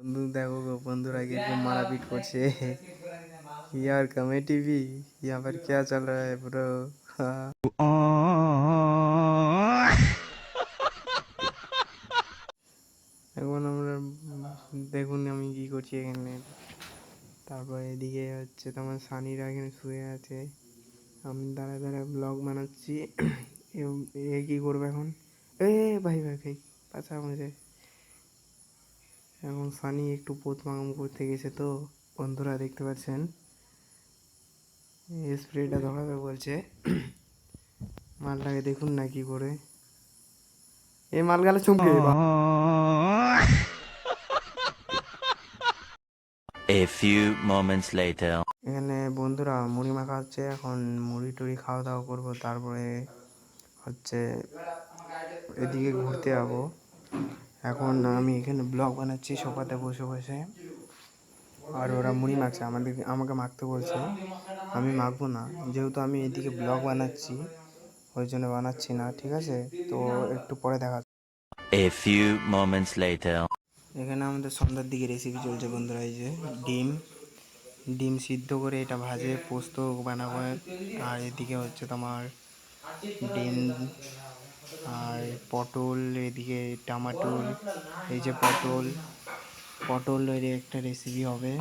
বন্ধু देखो गो बंधुरा किरकम मारापीट করছে यार कमेटी भी यहाँ पर क्या चल रहा है ब्रो। हाँ, এখন আমরা দেখুন আমি কি করছি এখানে। তারপরে এদিকে হচ্ছে তোমার সানিরা এখানে শুয়ে আছে, আমি দাঁড়ায় দাঁড়ায় ব্লগ বানাচ্ছি। এ কি করবে এখন? এ ভাই ভাই ভাই পাছা মুঝে। এখন সানি একটু পোত মাঙাম করতে গেছে, তো বন্ধুরা দেখতে পাচ্ছেন স্প্রেটা ধরাবে বলছে। মালটাকে দেখুন না কি করে, এই মাল গেলে চমকে A few moments later. এখানে বন্ধুরা মুড়ি মাখা হচ্ছে, এখন মুড়ি টুড়ি খাওয়া দাওয়া করবো, তারপরে হচ্ছে এদিকে ঘুরতে যাবো। এখন আমি এখানে ব্লগ বানাচ্ছি সোফাতে বসে বসে, আর ওরা মুড়ি মাখছে, আমাকে মাখতে বলছে। আমি মাখবো না, যেহেতু আমি এদিকে ব্লগ বানাচ্ছি ওই জন্য বানাচ্ছি না, ঠিক আছে? তো একটু পরে দেখা। A few moments later. এখানে আমাদের সন্ধ্যার দিকে রেসিপি চলছে বন্ধুরা, এই যে ডিম ডিম সিদ্ধ করে এটা ভাজে পোস্ত বানাবো। আর এদিকে হচ্ছে তোমার ডিম আর পটল, এদিকে টমাটোর, এই যে পটল পটলের একটা রেসিপি হবে।